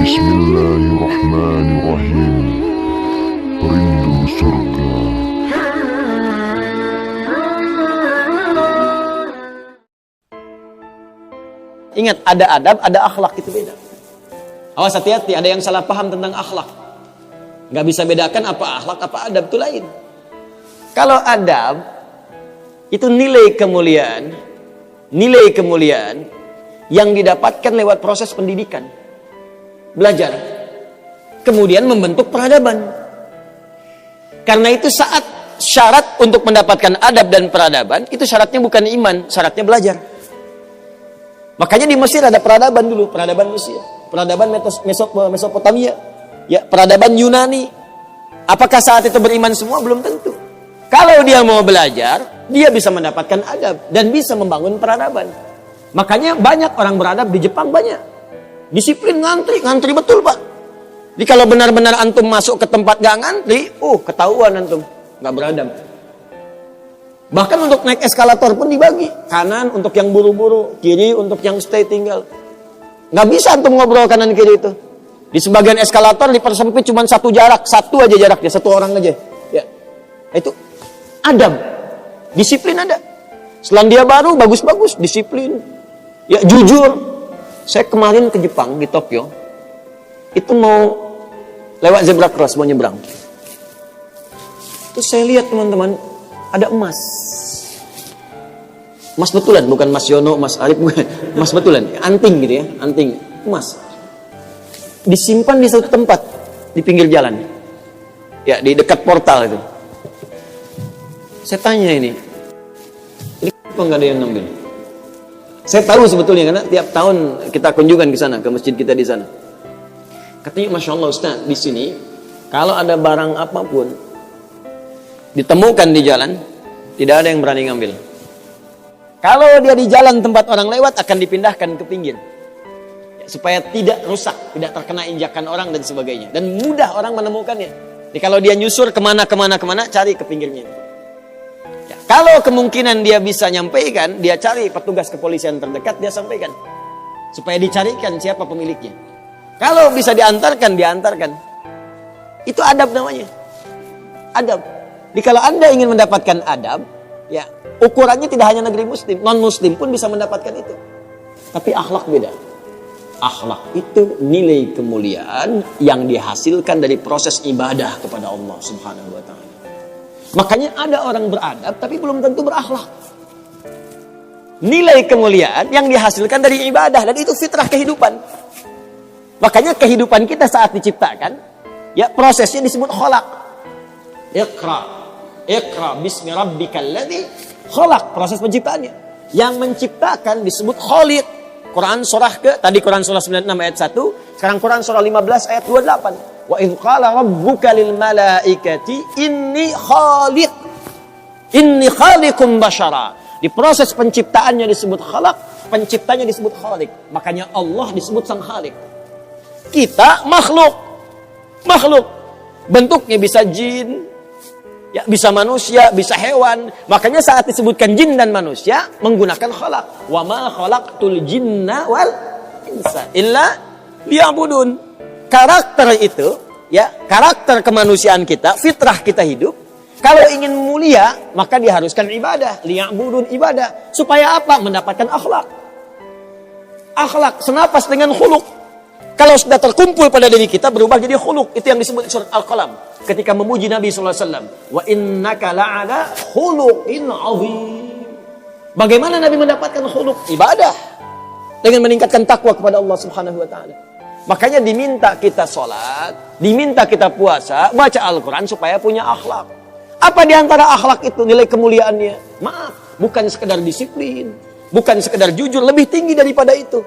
Bismillahirrahmanirrahim. Rindu surga. Ingat, ada adab, ada akhlak, itu beda. Awas, hati-hati, ada yang salah paham tentang akhlak. Gak bisa bedakan apa akhlak, apa adab, itu lain. Kalau adab, itu nilai kemuliaan yang didapatkan lewat proses pendidikan. Belajar. Kemudian membentuk peradaban. Karena itu saat syarat untuk mendapatkan adab dan peradaban, itu syaratnya bukan iman, syaratnya belajar. Makanya di Mesir ada peradaban dulu, peradaban Mesir, peradaban Mesopotamia, ya, peradaban Yunani. Apakah saat itu beriman semua? Belum tentu. Kalau dia mau belajar, dia bisa mendapatkan adab dan bisa membangun peradaban. Makanya banyak orang beradab di Jepang, banyak. Disiplin, ngantri betul, Pak. Jadi kalau benar-benar antum masuk ke tempat gak ngantri, ketahuan antum gak beradab. Bahkan untuk naik eskalator pun dibagi. Kanan untuk yang buru-buru, kiri untuk yang stay tinggal. Gak bisa antum ngobrol kanan kiri itu. Di sebagian eskalator dipersempit cuma satu jarak, satu aja jaraknya, satu orang aja. Ya, itu adab, disiplin ada. Selandia Baru bagus-bagus, disiplin. Ya, jujur. Saya kemarin ke Jepang, di Tokyo. Itu mau lewat zebra cross, mau nyebrang. Terus saya lihat teman-teman, ada emas. Emas betulan, bukan Mas Yono, Mas Arif, bukan. Emas betulan, anting gitu ya, anting, emas. Disimpan di satu tempat, di pinggir jalan. Ya, di dekat portal itu. Saya tanya ini kok nggak ada yang ngambil? Saya tahu sebetulnya, karena tiap tahun kita kunjungan ke sana, ke masjid kita di sana. Katanya, Masya Allah Ustaz, di sini kalau ada barang apapun ditemukan di jalan, tidak ada yang berani ngambil. Kalau dia di jalan tempat orang lewat, akan dipindahkan ke pinggir, ya, supaya tidak rusak, tidak terkena injakan orang dan sebagainya, dan mudah orang menemukannya. Jadi kalau dia nyusur kemana, cari ke pinggirnya. Ya, kalau kemungkinan dia bisa nyampaikan, dia cari petugas kepolisian terdekat, dia sampaikan supaya dicarikan siapa pemiliknya. Kalau bisa diantarkan. Itu adab namanya. Adab. Jadi kalau Anda ingin mendapatkan adab, ya, ukurannya tidak hanya negeri muslim, non-muslim pun bisa mendapatkan itu. Tapi akhlak beda. Akhlak itu nilai kemuliaan yang dihasilkan dari proses ibadah kepada Allah Subhanahu wa ta'ala. Makanya ada orang beradab tapi belum tentu berakhlak. Nilai kemuliaan yang dihasilkan dari ibadah, dan itu fitrah kehidupan. Makanya kehidupan kita saat diciptakan, ya, prosesnya disebut khalaq. Iqra bismi rabbikal ladzi khalaq, proses penciptaannya. Yang menciptakan disebut khaliq. Quran surah Quran surah 96 ayat 1, sekarang Quran surah 15 ayat 28. Wa idz qala rabbuka lil malaikati inni khaliqun basyara. Di proses penciptaannya disebut khalaq, penciptanya disebut khaliq. Makanya Allah disebut sang khaliq. Kita makhluk. Bentuknya bisa jin, ya, bisa manusia, bisa hewan. Makanya saat disebutkan jin dan manusia menggunakan khalaq. Wa ma khalaqtul jinna wal insa illa liya'budun. Karakter itu, ya, karakter kemanusiaan kita, fitrah kita hidup. Kalau ingin mulia, maka diharuskan ibadah, liya'budun, ibadah. Supaya apa? Mendapatkan akhlak. Akhlak senapas dengan khuluq. Kalau sudah terkumpul pada diri kita, berubah jadi khuluq. Itu yang disebut surat Al-Qalam ketika memuji Nabi SAW. Wa innaka la'ala khuluqin azim. Bagaimana Nabi mendapatkan khuluq? Ibadah. Dengan meningkatkan takwa kepada Allah Subhanahu wa ta'ala. Makanya diminta kita sholat, diminta kita puasa, baca Al-Quran supaya punya akhlak. Apa diantara akhlak itu nilai kemuliaannya? Maaf, bukan sekedar disiplin, bukan sekedar jujur, lebih tinggi daripada itu.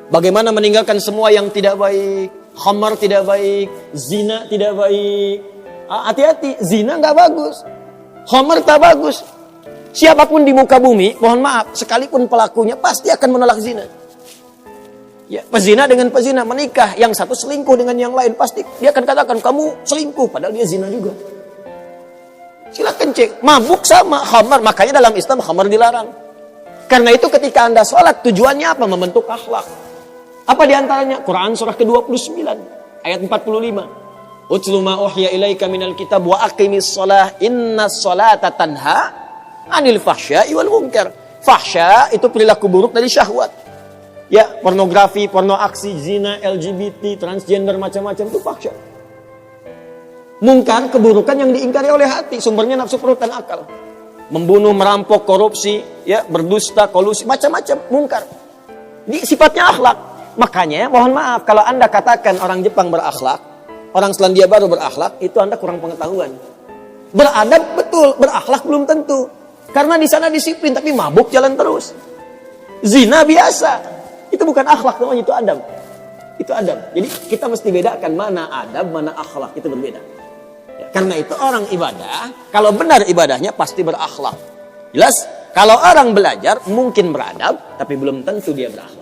Bagaimana meninggalkan semua yang tidak baik, khamar tidak baik, zina tidak baik. Hati-hati, zina nggak bagus, khamar tak bagus. Siapapun di muka bumi, mohon maaf, sekalipun pelakunya pasti akan menolak zina. Ya, pezina dengan pezina menikah, yang satu selingkuh dengan yang lain, pasti dia akan katakan kamu selingkuh, padahal dia zina juga. Silakan cek, mabuk sama khamar, makanya dalam Islam khamar dilarang. Karena itu ketika Anda sholat, tujuannya apa? Membentuk akhlak. Apa diantaranya? Quran surah ke-29 ayat 45. Utlu ma uhiya ilaika minal kitab wa aqimis shalah innas salata tanha anil fahsya'i wal munkar. Fahsya itu perilaku buruk dari syahwat. Ya, pornografi, porno aksi, zina, LGBT, transgender, macam-macam itu fahsya. Mungkar, keburukan yang diingkari oleh hati, sumbernya nafsu perut dan akal. Membunuh, merampok, korupsi, ya, berdusta, kolusi, macam-macam mungkar. Ini sifatnya akhlak. Makanya, mohon maaf kalau Anda katakan orang Jepang berakhlak, orang Selandia Baru berakhlak, itu Anda kurang pengetahuan. Beradab betul, berakhlak belum tentu. Karena di sana disiplin, tapi mabuk jalan terus. Zina biasa, itu bukan akhlak namanya, itu adab. Itu adab. Jadi kita mesti bedakan mana adab, mana akhlak, itu berbeda. Ya, karena itu orang ibadah, kalau benar ibadahnya pasti berakhlak. Jelas? Kalau orang belajar mungkin beradab, tapi belum tentu dia berakhlak.